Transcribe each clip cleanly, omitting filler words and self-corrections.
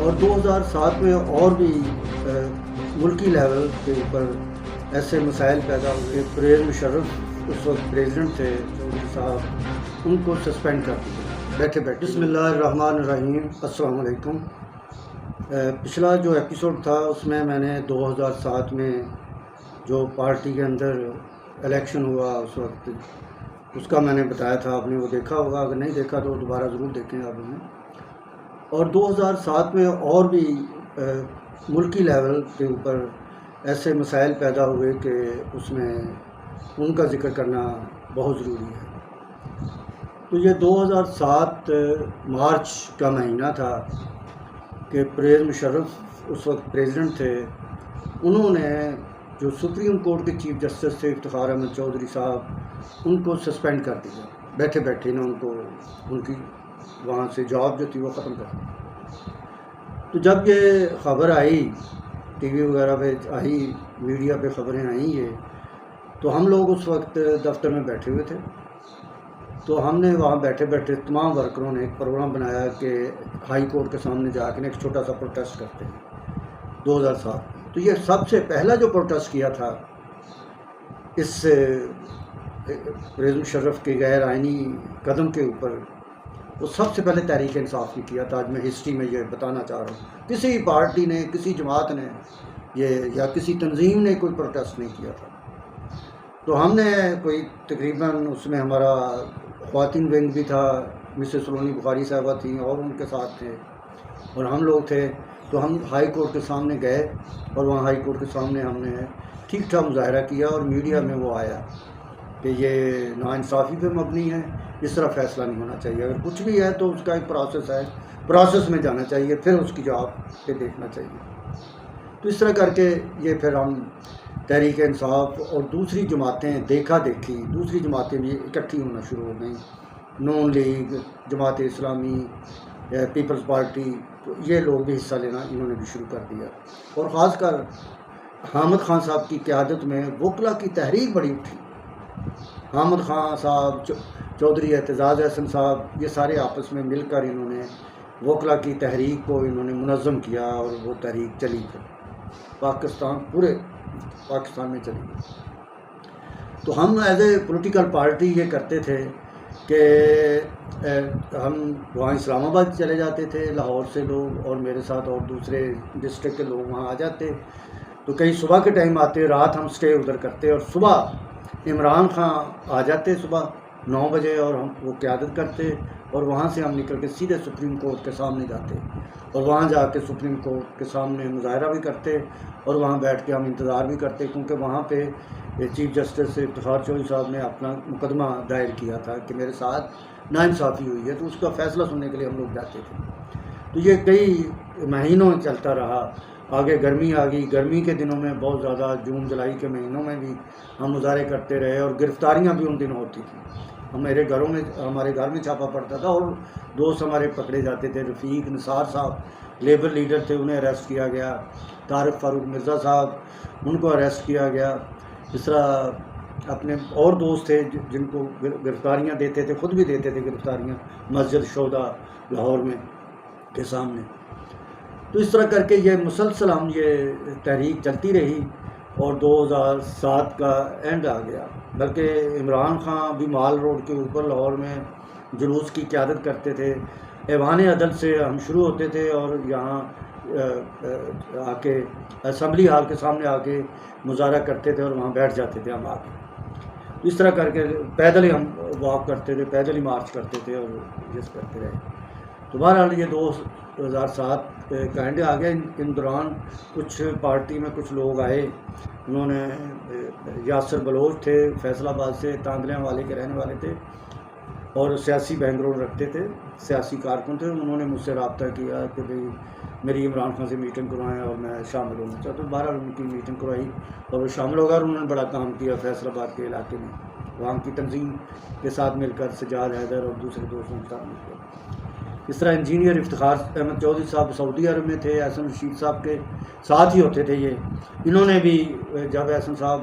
اور 2007 میں اور بھی ملکی لیول کے اوپر ایسے مسائل پیدا ہوئے. پرویز مشرف اس وقت پریزیڈنٹ تھے چودھری صاحب، ان کو سسپینڈ کر دیا بیٹھے بیٹھے. بسم اللہ الرحمن الرحیم. السلام علیکم. پچھلا جو ایپیسوڈ تھا اس میں نے 2007 میں جو پارٹی کے اندر الیکشن ہوا اس وقت اس کا میں نے بتایا تھا. آپ نے وہ دیکھا ہوگا، اگر نہیں دیکھا تو دوبارہ ضرور دیکھیں آپ نے. اور 2007 میں اور بھی ملکی لیول کے اوپر ایسے مسائل پیدا ہوئے کہ اس میں ان کا ذکر کرنا بہت ضروری ہے. تو یہ 2007 مارچ کا مہینہ تھا کہ پرویز مشرف اس وقت پریزیڈنٹ تھے. انہوں نے جو سپریم کورٹ کے چیف جسٹس تھے افتخار احمد چودھری صاحب، ان کو سسپینڈ کر دیا بیٹھے بیٹھے. ان کو ان کی وہاں سے جاب جو تھی وہ ختم کر دی. تو جب یہ خبر آئی ٹی وی وغیرہ پہ آئی، میڈیا پہ خبریں آئیں یہ، تو ہم لوگ اس وقت دفتر میں بیٹھے ہوئے تھے. تو ہم نے وہاں بیٹھے بیٹھے تمام ورکروں نے ایک پروگرام بنایا کہ ہائی کورٹ کے سامنے جا کے ایک چھوٹا سا پروٹیسٹ کرتے ہیں 2007. تو یہ سب سے پہلا جو پروٹیسٹ کیا تھا اس پرویز مشرف کے غیر آئینی قدم کے اوپر، وہ سب سے پہلے تحریک انصاف نے کیا تھا. آج میں ہسٹری میں یہ بتانا چاہ رہا ہوں، کسی پارٹی نے، کسی جماعت نے یہ یا کسی تنظیم نے کوئی پروٹیسٹ نہیں کیا تھا. تو ہم نے کوئی تقریباً اس میں ہمارا خواتین ونگ بھی تھا، مسز سلونی بخاری صاحبہ تھیں اور ان کے ساتھ تھے اور ہم لوگ تھے. تو ہم ہائی کورٹ کے سامنے گئے اور وہاں ہائی کورٹ کے سامنے ہم نے ٹھیک ٹھاک مظاہرہ کیا اور میڈیا میں وہ آیا کہ یہ ناانصافی پہ مبنی ہے، اس طرح فیصلہ نہیں ہونا چاہیے. اگر کچھ بھی ہے تو اس کا ایک پروسیس ہے، پروسیس میں جانا چاہیے، پھر اس کی جواب پہ دیکھنا چاہیے. تو اس طرح کر کے یہ پھر ہم تحریک انصاف اور دوسری جماعتیں دیکھا دیکھی، دوسری جماعتیں بھی اکٹھی ہونا شروع ہو گئیں. نون league, Jamaat Islami, Peoples party, تو یہ لوگ بھی حصہ لینا انہوں نے بھی شروع کر دیا. اور خاص کر حامد خان صاحب کی قیادت میں وکلا کی تحریک بڑی اٹھی. حامد خان صاحب، چودھری اعتزاز احسن صاحب، یہ سارے آپس میں مل کر انہوں نے وکلا کی تحریک کو انہوں نے منظم کیا اور وہ تحریک چلی پھر پورے پاکستان میں چلی. تو ہم ایز اے پولیٹیکل پارٹی یہ کرتے تھے کہ ہم وہاں اسلام آباد چلے جاتے تھے، لاہور سے لوگ اور میرے ساتھ اور دوسرے ڈسٹرکٹ کے لوگ وہاں آ جاتے. تو کئی صبح کے ٹائم آتے، رات ہم سٹے ادھر کرتے اور صبح عمران خان آ جاتے صبح 9 بجے اور ہم وہ قیادت کرتے اور وہاں سے ہم نکل کے سیدھے سپریم کورٹ کے سامنے جاتے اور وہاں جا کے سپریم کورٹ کے سامنے مظاہرہ بھی کرتے اور وہاں بیٹھ کے ہم انتظار بھی کرتے، کیونکہ وہاں پہ چیف جسٹس افتخار چودھری صاحب نے اپنا مقدمہ دائر کیا تھا کہ میرے ساتھ ناانصافی ہوئی ہے. تو اس کا فیصلہ سننے کے لیے ہم لوگ جاتے تھے. تو یہ کئی مہینوں چلتا رہا. آگے گرمی آ گئی، گرمی کے دنوں میں بہت زیادہ جون جولائی کے مہینوں میں بھی ہم مظاہرے کرتے رہے اور گرفتاریاں بھی ان دنوں ہوتی تھیں. ہمارے گھر میں چھاپا پڑتا تھا اور دوست ہمارے پکڑے جاتے تھے. رفیق نثار صاحب لیبر لیڈر تھے، انہیں اریسٹ کیا گیا. طارق فاروق مرزا صاحب، ان کو اریسٹ کیا گیا. اس طرح اپنے اور دوست تھے جن کو گرفتاریاں دیتے تھے، خود بھی دیتے تھے گرفتاریاں مسجد شہداء لاہور میں کے سامنے. تو اس طرح کر کے یہ مسلسل ہم یہ تحریک چلتی رہی اور 2007 کا اینڈ آ گیا. بلکہ عمران خان بھی مال روڈ کے اوپر لاہور میں جلوس کی قیادت کرتے تھے. ایوان عدل سے ہم شروع ہوتے تھے اور یہاں آ کے اسمبلی ہال کے سامنے آ کے مظاہرہ کرتے تھے اور وہاں بیٹھ جاتے تھے ہم آ کے. اس طرح کر کے پیدل ہی ہم واک کرتے تھے، پیدل ہی مارچ کرتے تھے اور جس کرتے رہے. تو بہرحال یہ 2007 کا اینڈ آ گیا. ان دوران کچھ پارٹی میں کچھ لوگ آئے، انہوں نے یاسر بلوچ تھے فیصل آباد سے، تاندلیاں والے کے رہنے والے تھے اور سیاسی بیک گراؤنڈ رکھتے تھے، سیاسی کارکن تھے. انہوں نے مجھ سے رابطہ کیا کہ بھئی میری عمران خان سے میٹنگ کروائیں اور میں شامل ہونا چاہتا ہوں. بہرحال ان کی میٹنگ کروائی اور وہ شامل ہو گئے اور انہوں نے بڑا کام کیا فیصل آباد کے علاقے میں، وہاں کی تنظیم کے ساتھ مل کر، سجاد حیدر اور دوسرے دوستوں کے ساتھ مل کر. اس طرح انجینئر افتخار احمد چودھری صاحب سعودی عرب میں تھے، احسن رشید صاحب کے ساتھ ہی ہوتے تھے یہ. انہوں نے بھی جب احسن صاحب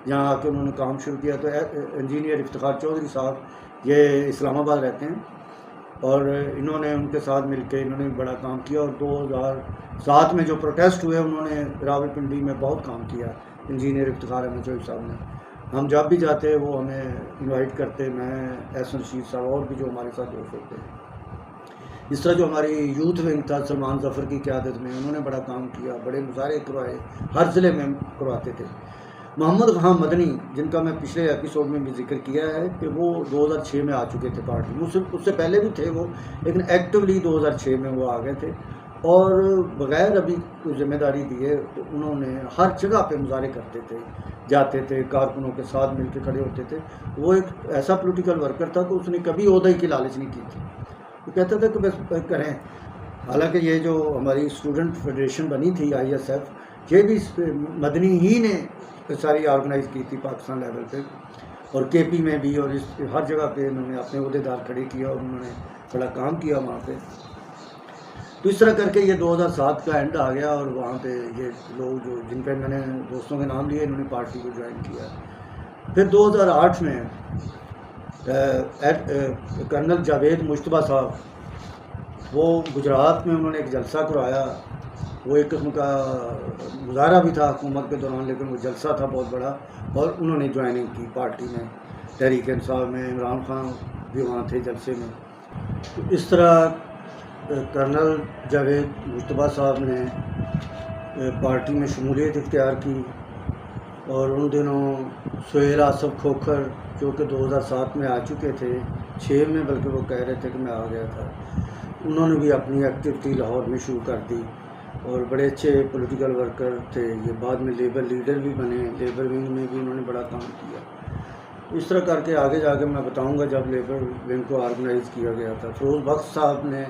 یہاں آ کے انہوں نے کام شروع کیا تو انجینئر افتخار چودھری صاحب یہ اسلام آباد رہتے ہیں اور انہوں نے ان کے ساتھ مل کے انہوں نے بڑا کام کیا، اور 2007 میں جو پروٹیسٹ ہوئے انہوں نے راولپنڈی میں بہت کام کیا انجینئر افتخار احمد شفیق صاحب نے۔ ہم جب بھی جاتے وہ ہمیں انوائٹ کرتے، میں احسن رشید صاحب اور بھی جو ہمارے ساتھ دوست ہوتے ہیں۔ اس طرح جو ہماری یوتھ ونگ تھا سلمان ظفر کی قیادت میں، انہوں نے بڑا کام کیا، بڑے مظاہرے کروائے، ہر ضلع میں کرواتے تھے۔ محمد خان مدنی، جن کا میں پچھلے ایپیسوڈ میں بھی ذکر کیا ہے کہ وہ 2006 میں آ چکے تھے پارٹی، اس سے پہلے بھی تھے وہ، لیکن ایکٹیولی 2006 میں وہ آ گئے تھے، اور بغیر ابھی کوئی ذمہ داری دیے تو انہوں نے ہر جگہ پہ مظاہرے کرتے تھے، جاتے تھے، کارکنوں کے ساتھ مل کے کھڑے ہوتے تھے۔ وہ ایک ایسا پولیٹیکل ورکر تھا کہ اس نے کبھی عہدے کی لالچ نہیں کی تھی، وہ کہتا تھا کہ بس کریں۔ حالانکہ یہ جو ہماری اسٹوڈنٹ فیڈریشن بنی تھی ISF، یہ بھی مدنی ہی نے ساری آرگنائز کی تھی پاکستان لیول پہ، اور KP میں بھی، اور ہر جگہ پہ انہوں نے اپنے عہدیدار کھڑے کیا اور انہوں نے بڑا کام کیا وہاں پہ۔ تو اس طرح کر کے یہ 2007 کا اینڈ آ گیا، اور وہاں پہ یہ لوگ جو جن پہ میں نے دوستوں کے نام لیے انہوں نے پارٹی کو جوائن کیا۔ پھر 2008 میں کرنل جاوید مشتبہ صاحب، وہ گجرات میں انہوں نے ایک جلسہ کروایا، وہ ایک قسم کا مظاہرہ بھی تھا حکومت کے دوران، لیکن وہ جلسہ تھا بہت بڑا، اور انہوں نے جوائننگ کی پارٹی میں، تحریک انصاف میں، عمران خان بھی وہاں تھے جلسے میں۔ تو اس طرح کرنل جاوید مشتبہ صاحب نے پارٹی میں شمولیت اختیار کی، اور ان دنوں سہیل آصف کھوکھر جو کہ 2007 میں آ چکے تھے، 6 میں بلکہ وہ کہہ رہے تھے کہ میں آ گیا تھا، انہوں نے بھی اپنی ایکٹیویٹی لاہور میں شروع کر دی، اور بڑے اچھے پولیٹیکل ورکر تھے یہ، بعد میں لیبر لیڈر بھی بنے، لیبر ونگ میں بھی انہوں نے بڑا کام کیا۔ اس طرح کر کے آگے جا کے میں بتاؤں گا جب لیبر ونگ کو آرگنائز کیا گیا تھا، فیروز بخش صاحب نے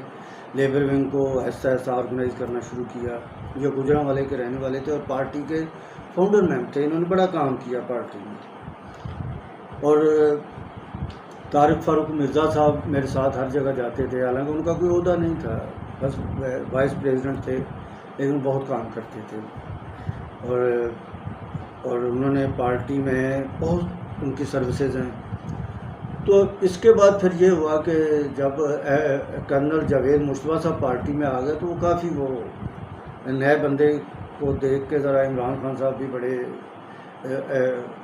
لیبر ونگ کو ایسا آرگنائز کرنا شروع کیا، جو گوجرانوالے کے رہنے والے تھے اور پارٹی کے فاؤنڈر ممبر تھے، انہوں نے بڑا کام کیا پارٹی میں۔ اور طارق فاروق مرزا صاحب میرے ساتھ ہر جگہ جاتے تھے، حالانکہ ان کا کوئی عہدہ نہیں تھا، بس وائس پریزیڈنٹ تھے، لیکن بہت کام کرتے تھے، اور انہوں نے پارٹی میں بہت ان کی سروسز ہیں۔ تو اس کے بعد پھر یہ ہوا کہ جب کرنل جاوید مشتبہ صاحب پارٹی میں آ گئے تو وہ کافی وہ نئے بندے کو دیکھ کے ذرا عمران خان صاحب بھی بڑے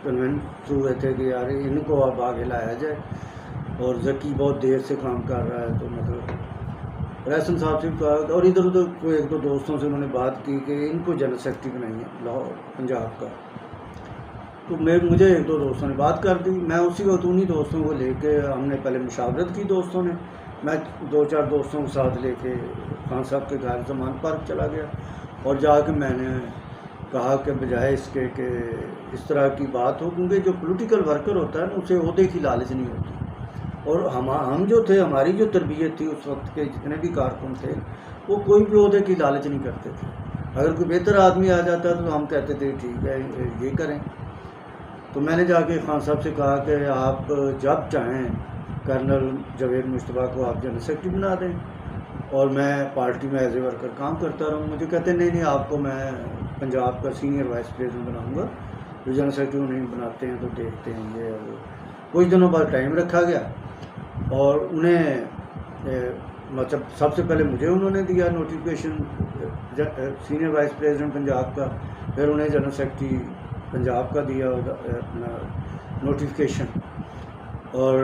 کنونس ہوئے تھے کہ یار ان کو اب آگے لایا جائے، اور ذکی بہت دیر سے کام کر رہا ہے، تو مطلب احسن صاحب سے کہا، اور ادھر ادھر کوئی ایک دو دوستوں سے انہوں نے بات کی کہ ان کو جنرل سیکرٹری بنائیے لاہور پنجاب کا۔ تو مجھے ایک دو دوستوں نے بات کر دی، میں اسی وقت انہی دوستوں کو لے کے، ہم نے پہلے مشاورت کی دوستوں نے، میں 2-4 دوستوں کے ساتھ لے کے خان صاحب کے گھر زمان پارک چلا گیا، اور جا کے میں نے کہا کہ بجائے اس کے کہ اس طرح کی بات ہو، کیونکہ جو پولیٹیکل ورکر ہوتا ہے نا اسے عہدے کی لالچ نہیں ہوتی، اور ہم جو تھے، ہماری جو تربیت تھی اس وقت کے جتنے بھی کارکن تھے، وہ کوئی بھی عہدے کی لالچ نہیں کرتے تھے۔ اگر کوئی بہتر آدمی آ جاتا تو ہم کہتے تھے ٹھیک ہے یہ کریں۔ تو میں نے جا کے خان صاحب سے کہا کہ آپ جب چاہیں کرنل جاوید مشتبہ کو آپ جنرل سیکرٹری بنا دیں، اور میں پارٹی میں ایز اے ورکر کام کرتا رہوں۔ مجھے کہتے ہیں نہیں آپ کو میں پنجاب کا سینئر وائس پریزیڈنٹ بناؤں گا، جو جنرل سیکرٹری نہیں بناتے ہیں تو دیکھتے ہیں یہ وہ۔ کچھ دنوں بعد ٹائم رکھا گیا، اور انہیں مطلب سب سے پہلے مجھے انہوں نے دیا notification senior vice president Punjab کا، پھر انہیں جنرل سیکرٹری پنجاب کا دیا اپنا نوٹیفیکیشن، اور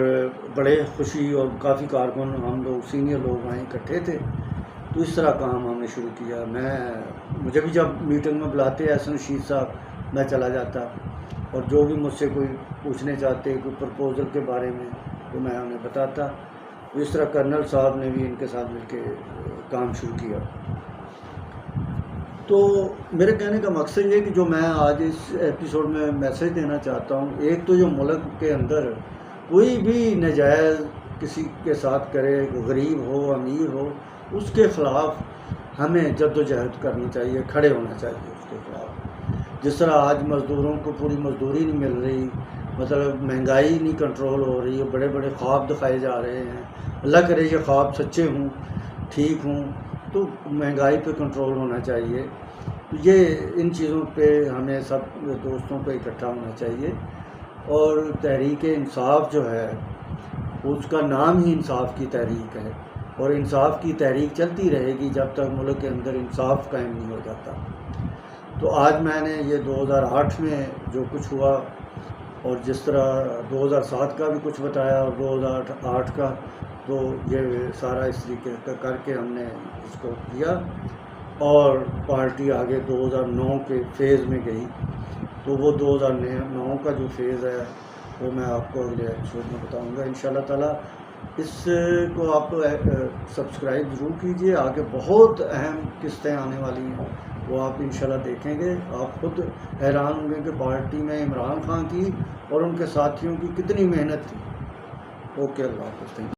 بڑے خوشی، اور کافی کارکن ہم لوگ سینئر لوگ وہیں اکٹھے تھے، تو اس طرح کام ہم نے شروع کیا۔ مجھے بھی جب میٹنگ میں بلاتے احسن رشید صاحب، میں چلا جاتا، اور جو بھی مجھ سے کوئی پوچھنے چاہتے کوئی پرپوزل کے بارے میں تو میں انہیں بتاتا۔ اس طرح کرنل صاحب نے بھی ان کے ساتھ مل کے کام شروع کیا۔ تو میرے کہنے کا مقصد یہ کہ جو میں آج اس ایپیسوڈ میں میسیج دینا چاہتا ہوں، ایک تو جو ملک کے اندر کوئی بھی ناجائز کسی کے ساتھ کرے، غریب ہو امیر ہو، اس کے خلاف ہمیں جد و جہد کرنی چاہیے، کھڑے ہونا چاہیے اس کے خلاف۔ جس طرح آج مزدوروں کو پوری مزدوری نہیں مل رہی، مطلب مہنگائی نہیں کنٹرول ہو رہی ہے، بڑے بڑے خواب دکھائے جا رہے ہیں، اللہ کرے یہ خواب سچے ہوں، ٹھیک ہوں، تو مہنگائی پہ کنٹرول ہونا چاہیے۔ یہ ان چیزوں پہ ہمیں سب دوستوں پہ اکٹھا ہونا چاہیے، اور تحریک انصاف جو ہے اس کا نام ہی انصاف کی تحریک ہے، اور انصاف کی تحریک چلتی رہے گی جب تک ملک کے اندر انصاف قائم نہیں ہو جاتا۔ تو آج میں نے یہ 2008 میں جو کچھ ہوا اور جس طرح 2007 کا بھی کچھ بتایا اور 2008 کا، تو یہ سارا اس طریقے کا کر کے ہم نے اس کو کیا اور پارٹی آگے 2009 کے فیز میں گئی۔ تو وہ 2009 کا جو فیز ہے وہ میں آپ کو اگلے ایپیسوڈ میں بتاؤں گا انشاءاللہ تعالیٰ۔ اس کو آپ سبسکرائب ضرور کیجئے، آگے بہت اہم قسطیں آنے والی ہیں، وہ آپ انشاءاللہ دیکھیں گے، آپ خود حیران ہوں گے کہ پارٹی میں عمران خان کی اور ان کے ساتھیوں کی کتنی محنت تھی۔ اوکے، اللہ حافظ۔